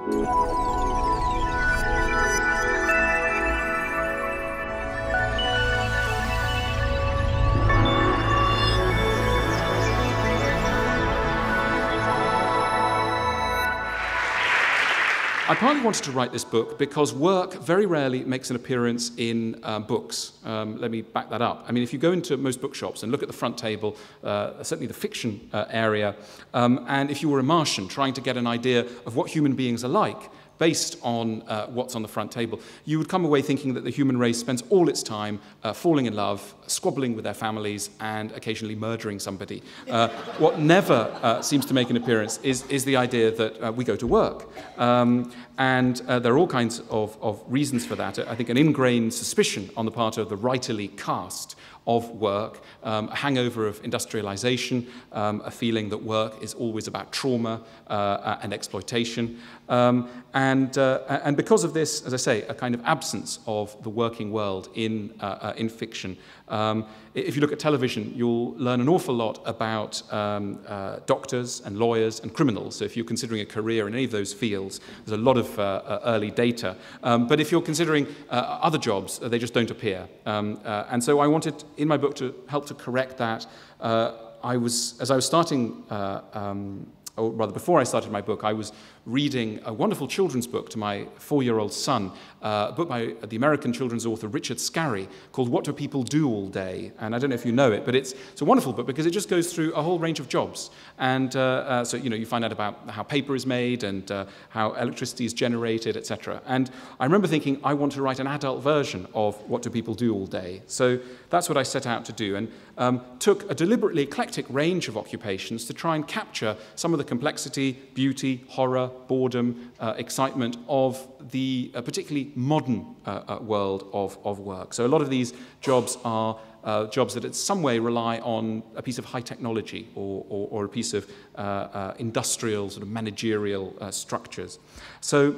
I partly wanted to write this book because work very rarely makes an appearance in books. Let me back that up. I mean, if you go into most bookshops and look at the front table, certainly the fiction area, and if you were a Martian trying to get an idea of what human beings are like, based on what's on the front table, you would come away thinking that the human race spends all its time falling in love, squabbling with their families, and occasionally murdering somebody. What never seems to make an appearance is the idea that we go to work. And there are all kinds of reasons for that. I think an ingrained suspicion on the part of the writerly caste of work, a hangover of industrialization, a feeling that work is always about trauma and exploitation. And because of this, as I say, a kind of absence of the working world in fiction. If you look at television, you'll learn an awful lot about doctors and lawyers and criminals. So if you're considering a career in any of those fields, there's a lot of early data. But if you're considering other jobs, they just don't appear. And so I wanted, in my book, to help to correct that. As I was starting, or rather before I started my book, I was reading a wonderful children's book to my 4-year-old son, a book by the American children's author Richard Scarry called What Do People Do All Day? And I don't know if you know it, but it's a wonderful book because it just goes through a whole range of jobs. And so, you find out about how paper is made and how electricity is generated, etc. And I remember thinking, I want to write an adult version of What Do People Do All Day? So that's what I set out to do, and took a deliberately eclectic range of occupations to try and capture some of the complexity, beauty, horror, boredom, excitement of the particularly modern world of work. So a lot of these jobs are jobs that in some way rely on a piece of high technology or a piece of industrial sort of managerial structures. So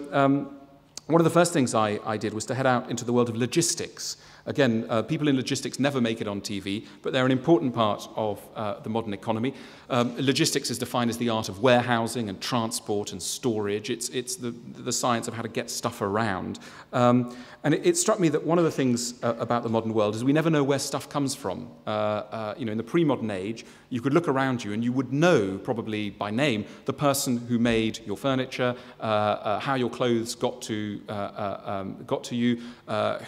one of the first things I did was to head out into the world of logistics. Again, people in logistics never make it on TV, but they're an important part of the modern economy. Logistics is defined as the art of warehousing and transport and storage. It's the science of how to get stuff around. And it struck me that one of the things about the modern world is we never know where stuff comes from. In the pre-modern age, you could look around you and you would know, probably by name, the person who made your furniture, how your clothes got to you,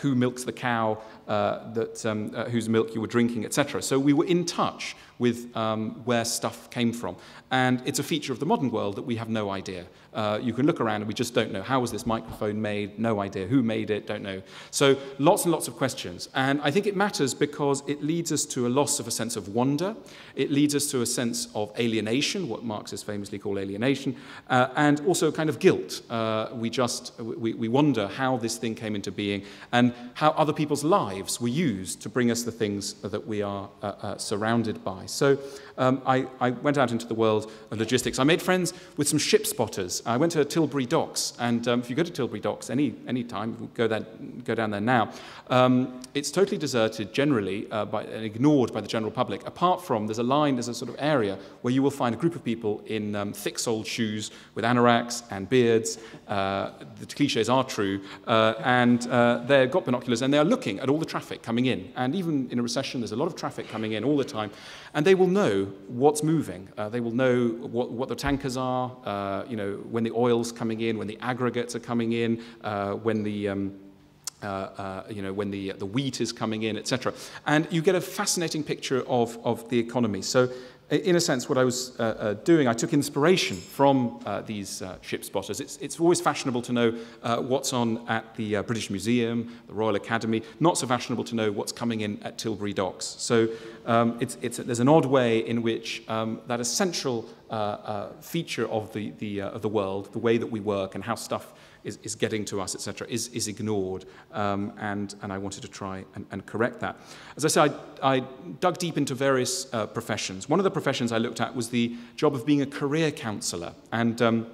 who milks the cow, whose milk you were drinking, etc. So we were in touch with where stuff came from. And it's a feature of the modern world that we have no idea. You can look around and we just don't know. How was this microphone made? No idea. Who made it? Don't know. So lots and lots of questions. And I think it matters because it leads us to a loss of a sense of wonder. It leads us to a sense of alienation, what Marxists famously call alienation, and also a kind of guilt. We wonder how this thing came into being and how other people's lives were used to bring us the things that we are surrounded by. So I went out into the world of logistics. I made friends with some ship spotters. I went to Tilbury Docks, and if you go to Tilbury Docks any time, go down there now, it's totally deserted generally and ignored by the general public, apart from there's a sort of area where you will find a group of people in thick-soled shoes with anoraks and beards. The cliches are true, and they've got binoculars, and they are looking at all the traffic coming in. And even in a recession, there's a lot of traffic coming in all the time. And they will know what's moving. They will know what the tankers are, when the oil's coming in, when the aggregates are coming in, when the wheat is coming in, etc. And you get a fascinating picture of the economy. So in a sense, what I was doing, I took inspiration from these ship spotters. It's always fashionable to know what's on at the British Museum, the Royal Academy, not so fashionable to know what's coming in at Tilbury Docks. So there's an odd way in which that essential feature of the world, the way that we work and how stuff is getting to us, etc., is ignored, and I wanted to try and correct that. As I said, I dug deep into various professions. One of the professions I looked at was the job of being a career counsellor, and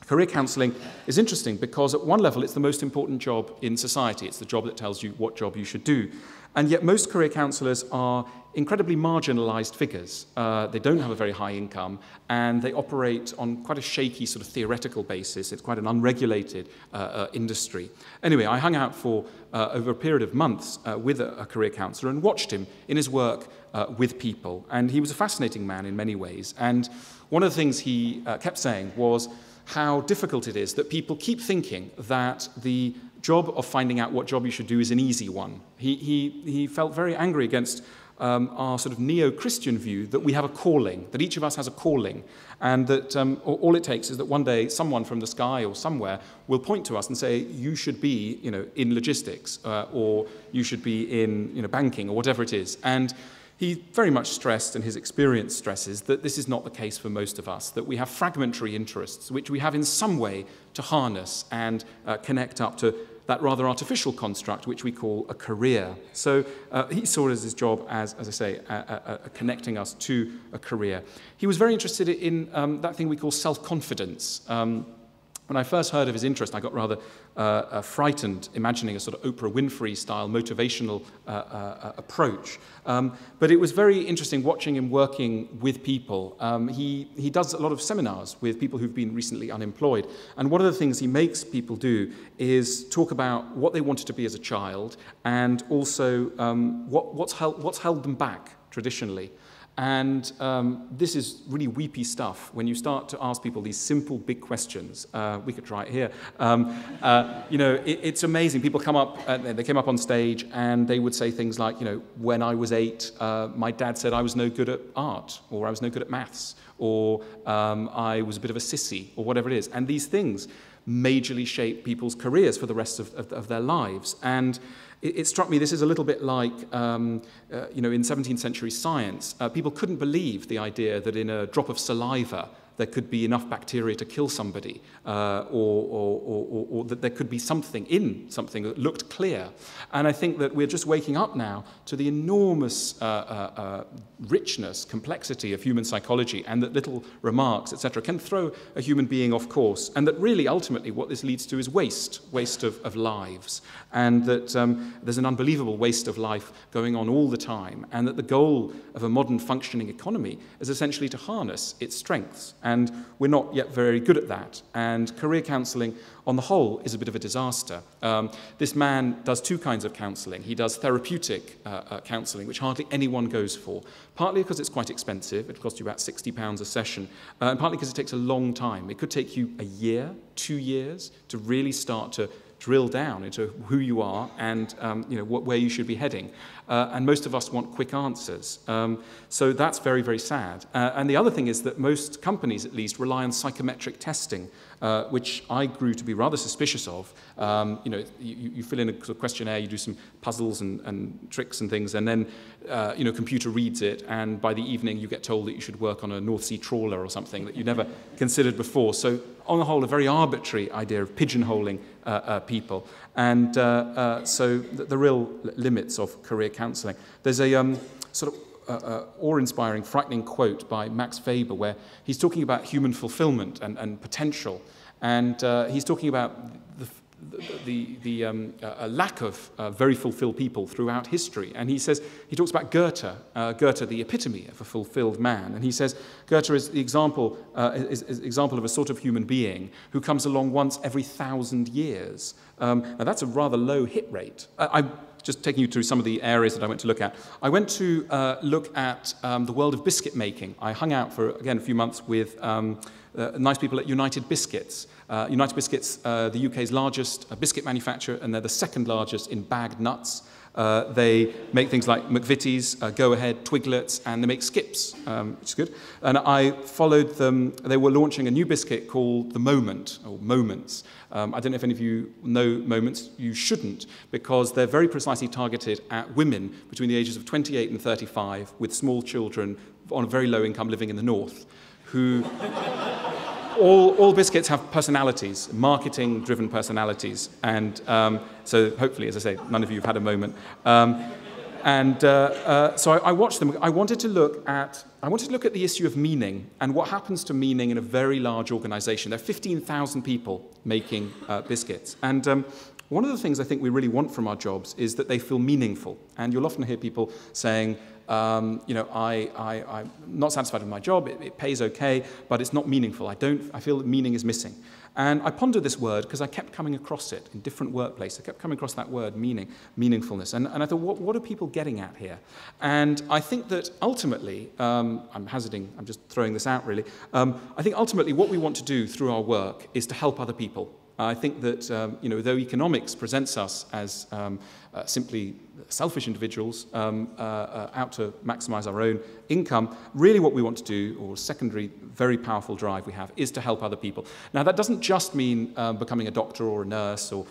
Career counselling is interesting because at one level it's the most important job in society. It's the job that tells you what job you should do. And yet most career counsellors are incredibly marginalised figures. They don't have a very high income and they operate on quite a shaky sort of theoretical basis. It's quite an unregulated industry. Anyway, I hung out for over a period of months with a career counsellor and watched him in his work with people. And he was a fascinating man in many ways. And one of the things he kept saying was how difficult it is that people keep thinking that the job of finding out what job you should do is an easy one. He felt very angry against our sort of neo-Christian view that we have a calling, that each of us has a calling, and that all it takes is that one day someone from the sky or somewhere will point to us and say, you should be, in logistics, or you should be in, banking, or whatever it is. And he very much stressed, and his experience stresses, that this is not the case for most of us, that we have fragmentary interests, which we have in some way to harness and connect up to that rather artificial construct, which we call a career. So he saw it as his job as I say, connecting us to a career. He was very interested in that thing we call self-confidence. When I first heard of his interest, I got rather frightened, imagining a sort of Oprah Winfrey-style motivational approach. But it was very interesting watching him working with people. He does a lot of seminars with people who've been recently unemployed. And one of the things he makes people do is talk about what they wanted to be as a child and also what's held them back traditionally. And this is really weepy stuff when you start to ask people these simple, big questions. We could try it here. It's amazing. People come up, they came up on stage and they would say things like, when I was 8, my dad said I was no good at art, or I was no good at maths, or I was a bit of a sissy, or whatever it is. And these things majorly shape people's careers for the rest of their lives. And it struck me this is a little bit like, in 17th century science, people couldn't believe the idea that in a drop of saliva there could be enough bacteria to kill somebody, or that there could be something in something that looked clear. And I think that we're just waking up now to the enormous richness, complexity of human psychology, and that little remarks, etc., can throw a human being off course, and that really, ultimately, what this leads to is waste of lives, and that there's an unbelievable waste of life going on all the time, and that the goal of a modern functioning economy is essentially to harness its strengths. And we're not yet very good at that. And career counselling, on the whole, is a bit of a disaster. This man does two kinds of counselling. He does therapeutic counselling, which hardly anyone goes for, partly because it's quite expensive. It costs you about £60 a session, and partly because it takes a long time. It could take you a year, 2 years, to really start to drill down into who you are and where you should be heading. And most of us want quick answers. So that's very, very sad. And the other thing is that most companies, at least, rely on psychometric testing, which I grew to be rather suspicious of. You fill in a sort of questionnaire, you do some puzzles and tricks and things, and then a computer reads it, and by the evening you get told that you should work on a North Sea trawler or something that you never considered before. So on the whole, a very arbitrary idea of pigeonholing people. And so the real limits of career counselling. There's a sort of awe-inspiring, frightening quote by Max Weber where he's talking about human fulfillment and potential. And he's talking about the lack of very fulfilled people throughout history. And he talks about Goethe, the epitome of a fulfilled man. And he says Goethe is the example of a sort of human being who comes along once every 1,000 years. Now that's a rather low hit rate. I'm just taking you through some of the areas that I went to look at. I went to look at the world of biscuit making. I hung out for, again, a few months with nice people at United Biscuits. United Biscuits, the UK's largest biscuit manufacturer, and they're the second largest in bagged nuts. They make things like McVitie's, Go Ahead, Twiglets, and they make Skips, which is good. And I followed them. They were launching a new biscuit called The Moment, or Moments. I don't know if any of you know Moments. You shouldn't, because they're very precisely targeted at women between the ages of 28 and 35 with small children on a very low income living in the north, who... All biscuits have personalities, marketing-driven personalities, and so hopefully, as I say, none of you have had a moment. And so I watched them. I wanted to look at the issue of meaning and what happens to meaning in a very large organization. There are 15,000 people making biscuits. And one of the things I think we really want from our jobs is that they feel meaningful. And you'll often hear people saying, I'm not satisfied with my job, it pays okay, but it's not meaningful. I feel that meaning is missing. And I pondered this word because I kept coming across it in different workplaces. I kept coming across that word, meaningfulness. And I thought, what are people getting at here? And I think that ultimately, I'm just throwing this out really, I think ultimately what we want to do through our work is to help other people. I think that, though economics presents us as simply selfish individuals out to maximize our own income, really what we want to do, or a secondary, very powerful drive we have, is to help other people. Now, that doesn't just mean becoming a doctor or a nurse or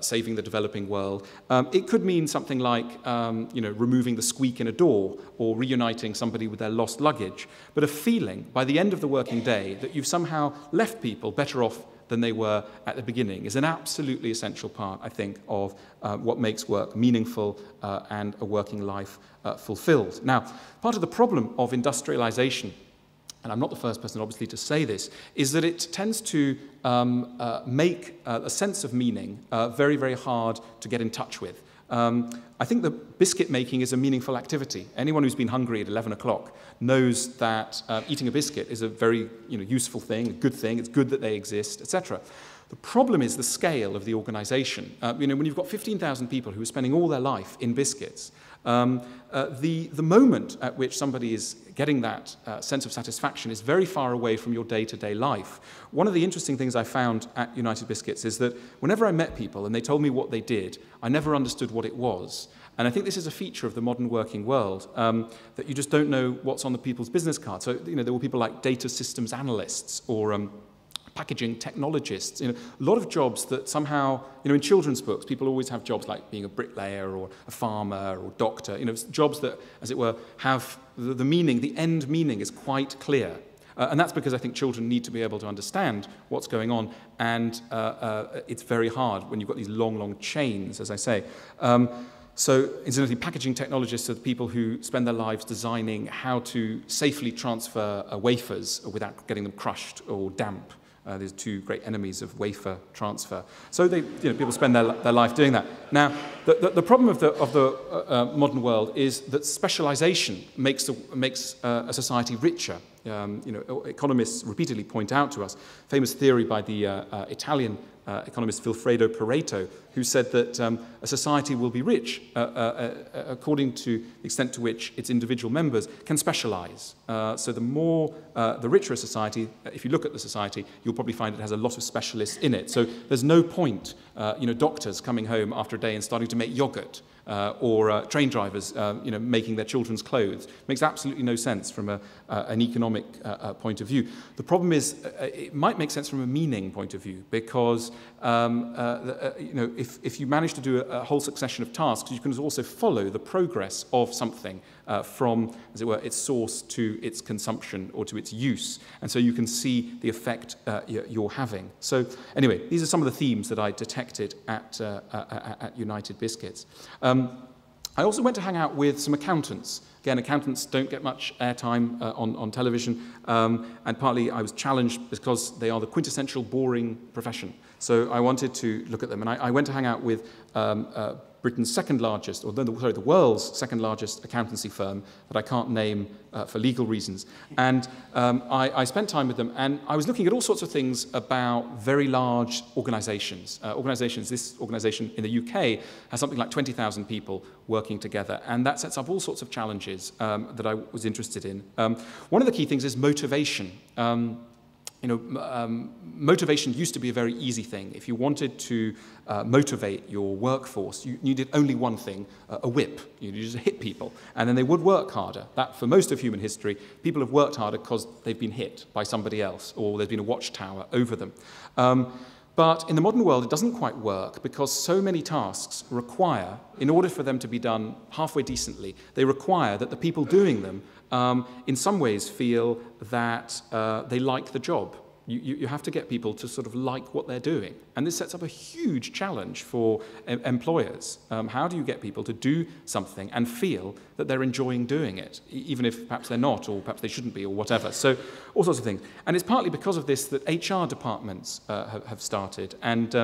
saving the developing world. It could mean something like, removing the squeak in a door or reuniting somebody with their lost luggage. But a feeling, by the end of the working day, that you've somehow left people better off than they were at the beginning is an absolutely essential part, I think, of what makes work meaningful and a working life fulfilled. Now, part of the problem of industrialization, and I'm not the first person, obviously, to say this, is that it tends to make a sense of meaning very, very hard to get in touch with. I think that biscuit making is a meaningful activity. Anyone who's been hungry at 11 o'clock knows that eating a biscuit is a very useful thing, a good thing. It's good that they exist, etc. The problem is the scale of the organization. When you've got 15,000 people who are spending all their life in biscuits, the moment at which somebody is getting that sense of satisfaction is very far away from your day-to-day life. One of the interesting things I found at United Biscuits is that whenever I met people and they told me what they did, I never understood what it was. And I think this is a feature of the modern working world, that you just don't know what's on the people's business card. So, there were people like data systems analysts or packaging technologists, a lot of jobs that somehow, in children's books, people always have jobs like being a bricklayer or a farmer or doctor, jobs that, as it were, have the meaning, the end meaning is quite clear. And that's because I think children need to be able to understand what's going on, and it's very hard when you've got these long, long chains, as I say. So, incidentally, packaging technologists are the people who spend their lives designing how to safely transfer wafers without getting them crushed or damp. There's two great enemies of wafer transfer. So people spend their life doing that. Now, the problem of the modern world is that specialization makes a society richer. Economists repeatedly point out to us, famous theory by the Italian economist Vilfredo Pareto, who said that a society will be rich according to the extent to which its individual members can specialize. So the richer a society, if you look at the society, you'll probably find it has a lot of specialists in it. So there's no point, doctors coming home after a day and starting to make yogurt, or train drivers, making their children's clothes. Makes absolutely no sense from an economic point of view. The problem is, it might make sense from a meaning point of view, because if you manage to do a whole succession of tasks, you can also follow the progress of something from, as it were, its source to its consumption or to its use. And so you can see the effect you're having. So anyway, these are some of the themes that I detected at United Biscuits. I also went to hang out with some accountants. Again, accountants don't get much airtime on television, and partly I was challenged because they are the quintessential boring profession. So I wanted to look at them, and I went to hang out with Britain's second largest, or the world's second largest accountancy firm that I can't name for legal reasons. And I spent time with them, and I was looking at all sorts of things about very large organizations. This organization in the UK has something like 20,000 people working together, and that sets up all sorts of challenges that I was interested in. One of the key things is motivation. Motivation used to be a very easy thing. If you wanted to motivate your workforce, you needed only one thing, a whip. You just hit people, and then they would work harder. That, for most of human history, people have worked harder because they've been hit by somebody else, or there's been a watchtower over them. But in the modern world, it doesn't quite work, because so many tasks require, in order for them to be done halfway decently, they require that the people doing them in some ways feel that they like the job. You have to get people to sort of like what they're doing. And this sets up a huge challenge for employers. How do you get people to do something and feel that they're enjoying doing it, even if perhaps they're not, or perhaps they shouldn't be, or whatever? So all sorts of things. And it's partly because of this that HR departments have started. And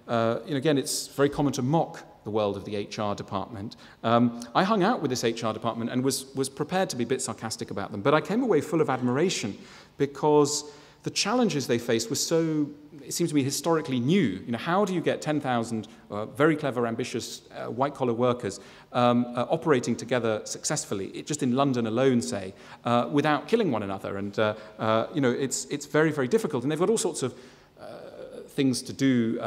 again, it's very common to mock the world of the HR department. I hung out with this HR department and was prepared to be a bit sarcastic about them, but I came away full of admiration because the challenges they faced were so, it seems to me, historically new. How do you get 10,000 very clever, ambitious, white-collar workers operating together successfully, just in London alone, say, without killing one another? And, it's very, very difficult. And they've got all sorts of things to do,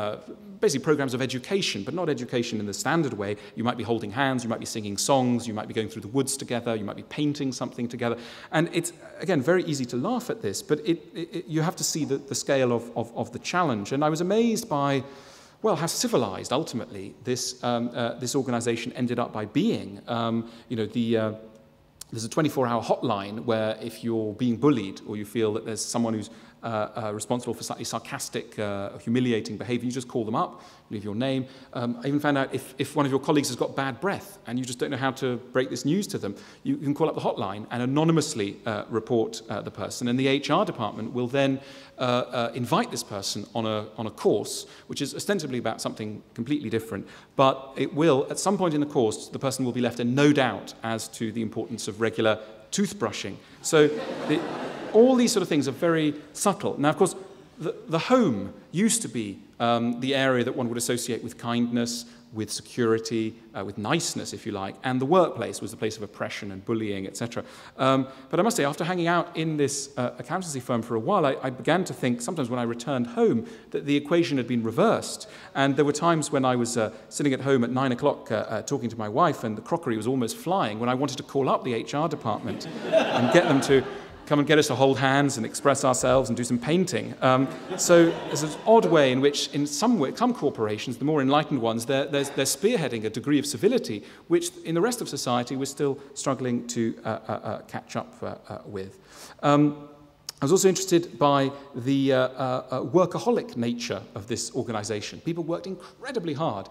basically programs of education, but not education in the standard way. You might be holding hands, you might be singing songs, you might be going through the woods together, you might be painting something together. And it's, again, very easy to laugh at this, but you have to see the scale of the challenge. And I was amazed by, well, how civilized, ultimately, this organization ended up by being. There's a 24-hour hotline where if you're being bullied or you feel that there's someone who's responsible for slightly sarcastic, humiliating behavior, you just call them up, leave your name. I even found out if one of your colleagues has got bad breath and you just don't know how to break this news to them, you can call up the hotline and anonymously report the person. And the HR department will then invite this person on a course, which is ostensibly about something completely different, but it will, at some point in the course, the person will be left in no doubt as to the importance of regular toothbrushing. So all these sort of things are very subtle. Now, of course, the home used to be the area that one would associate with kindness, with security, with niceness, if you like, and the workplace was the place of oppression and bullying, etc. But I must say, after hanging out in this accountancy firm for a while, I began to think, sometimes when I returned home, that the equation had been reversed. And there were times when I was sitting at home at 9 o'clock talking to my wife, and the crockery was almost flying, when I wanted to call up the HR department and get them to come and get us to hold hands and express ourselves and do some painting. So there's an odd way in which, in some corporations, the more enlightened ones, they're spearheading a degree of civility, which in the rest of society we're still struggling to catch up with. I was also interested by the workaholic nature of this organization. People worked incredibly hard,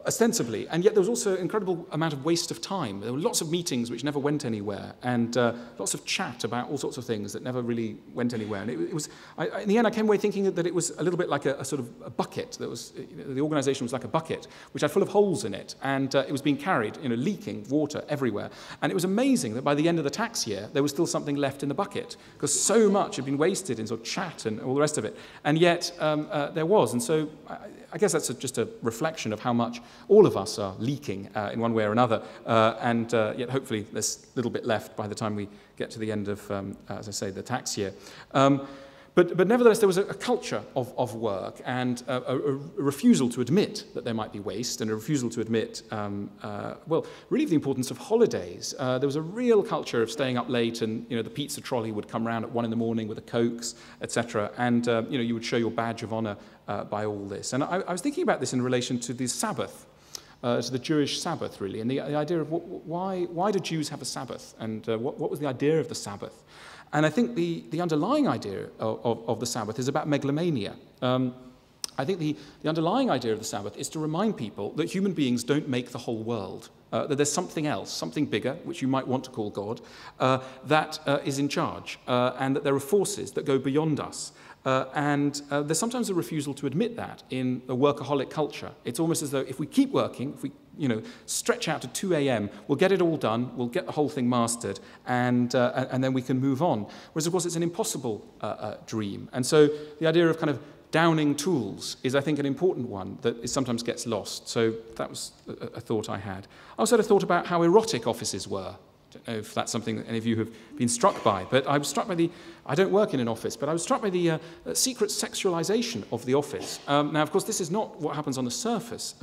ostensibly, and yet there was also an incredible amount of waste of time. There were lots of meetings which never went anywhere, and lots of chat about all sorts of things that never really went anywhere. And it was, in the end, I came away thinking that it was a little bit like a sort of a bucket. That was, the organization was like a bucket, which had full of holes in it, and it was being carried, leaking water everywhere. And it was amazing that by the end of the tax year, there was still something left in the bucket, because so much had been wasted in sort of chat and all the rest of it. And yet there was. And so I guess that's just a reflection of how much all of us are leaking in one way or another, and yet hopefully there's a little bit left by the time we get to the end of, as I say, the tax year. But nevertheless, there was a culture of work and a refusal to admit that there might be waste, and a refusal to admit, really the importance of holidays. There was a real culture of staying up late, and the pizza trolley would come round at 1 in the morning with the Cokes, etc. And you would show your badge of honor by all this. And I was thinking about this in relation to the Sabbath, to the Jewish Sabbath, really, and the idea of why do Jews have a Sabbath, and what was the idea of the Sabbath? And I think the underlying idea of the Sabbath is about megalomania. I think the underlying idea of the Sabbath is to remind people that human beings don't make the whole world, that there's something else, something bigger, which you might want to call God, that is in charge, and that there are forces that go beyond us. And there's sometimes a refusal to admit that in a workaholic culture. It's almost as though if we keep working, if we stretch out to 2 a.m., we'll get it all done, we'll get the whole thing mastered, and then we can move on. Whereas, of course, it's an impossible dream. And so the idea of kind of downing tools is, I think, an important one that sometimes gets lost. So that was a thought I had. I also had a thought about how erotic offices were. I don't know if that's something that any of you have been struck by, but I was struck by I don't work in an office, but I was struck by the secret sexualization of the office. Now, of course, this is not what happens on the surface.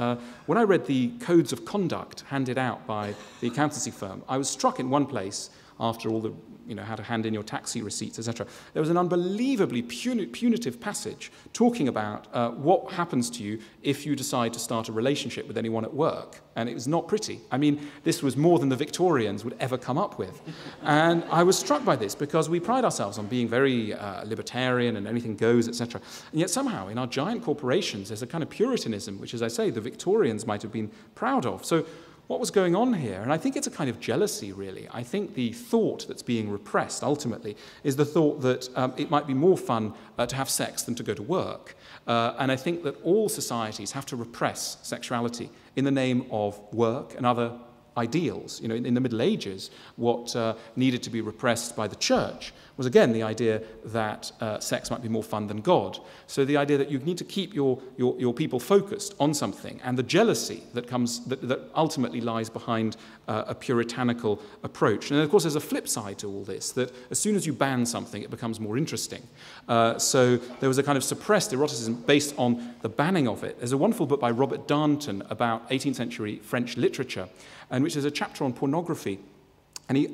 When I read the codes of conduct handed out by the accountancy firm, I was struck in one place, after all the how to hand in your taxi receipts, etc. There was an unbelievably punitive passage talking about what happens to you if you decide to start a relationship with anyone at work. And it was not pretty. I mean, this was more than the Victorians would ever come up with. And I was struck by this because we pride ourselves on being very libertarian and anything goes, etc. And yet somehow in our giant corporations there's a kind of puritanism, which, as I say, the Victorians might have been proud of. So what was going on here? And I think it's a kind of jealousy, really. I think the thought that's being repressed, ultimately, is the thought that it might be more fun to have sex than to go to work. And I think that all societies have to repress sexuality in the name of work and other ideals. In the Middle Ages, what needed to be repressed by the church was, again, the idea that sex might be more fun than God. So the idea that you need to keep your people focused on something, and the jealousy that ultimately lies behind a puritanical approach. And of course, there's a flip side to all this, that as soon as you ban something, it becomes more interesting. So there was a kind of suppressed eroticism based on the banning of it. There's a wonderful book by Robert Darnton about 18th century French literature, and which is a chapter on pornography, and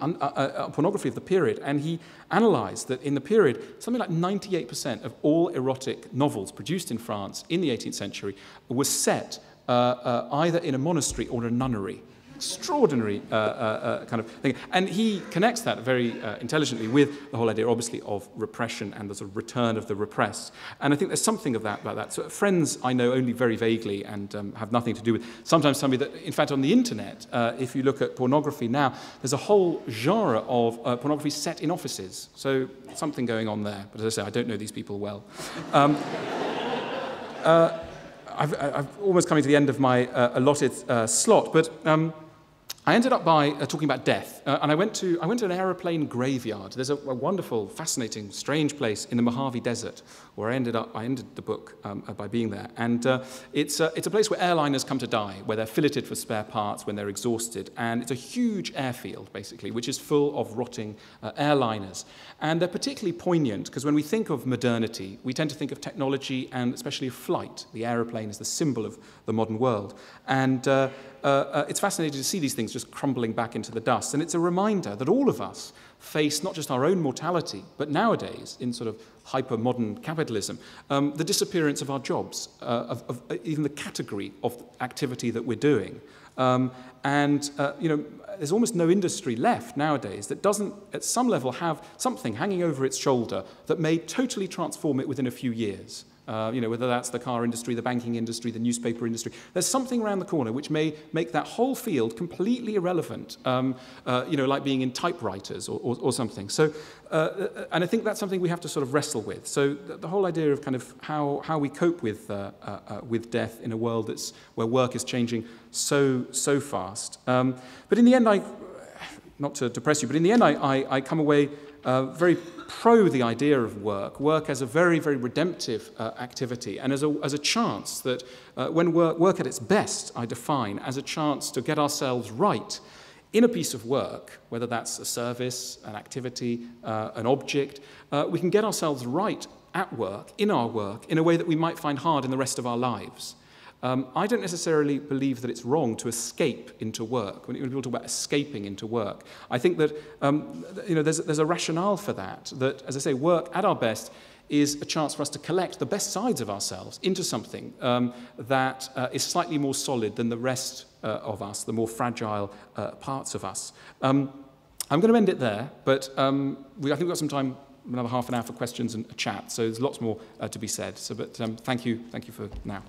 pornography of the period, and he analysed that in the period, something like 98% of all erotic novels produced in France in the 18th century were set either in a monastery or a nunnery. Extraordinary kind of thing. And he connects that very intelligently with the whole idea, obviously, of repression and the sort of return of the repressed. And I think there's something of that about that. So friends I know only very vaguely and have nothing to do with. Sometimes tell me that, in fact, on the internet, if you look at pornography now, there's a whole genre of pornography set in offices. So something going on there. But as I say, I don't know these people well. I've almost coming to the end of my allotted slot, but I ended up by talking about death, and I went to an aeroplane graveyard. There's a wonderful, fascinating, strange place in the Mojave Desert where I ended the book by being there, and it's a place where airliners come to die, where they're filleted for spare parts when they're exhausted, and it's a huge airfield basically, which is full of rotting airliners, and they're particularly poignant because when we think of modernity, we tend to think of technology and especially of flight. The aeroplane is the symbol of the modern world, and it's fascinating to see these things just crumbling back into the dust. And it's a reminder that all of us face not just our own mortality, but nowadays, in sort of hyper-modern capitalism, the disappearance of our jobs, of even the category of activity that we're doing. There's almost no industry left nowadays that doesn't, at some level, have something hanging over its shoulder that may totally transform it within a few years. Whether that's the car industry, the banking industry, the newspaper industry. There's something around the corner which may make that whole field completely irrelevant, like being in typewriters or something. So, and I think that's something we have to sort of wrestle with. So the whole idea of kind of how we cope with death in a world where work is changing so fast. But in the end, not to depress you, but in the end I come away very pro the idea of work as a very, very redemptive activity, and as a chance that when work at its best, I define as a chance to get ourselves right in a piece of work, whether that's a service, an activity, an object, we can get ourselves right at work, in our work, in a way that we might find hard in the rest of our lives. I don't necessarily believe that it's wrong to escape into work. When people talk about escaping into work, I think that there's a rationale for that. That, as I say, work at our best is a chance for us to collect the best sides of ourselves into something that is slightly more solid than the rest of us, the more fragile parts of us. I'm going to end it there, but I think we've got some time, another half an hour for questions and a chat. So there's lots more to be said. So, but thank you for now.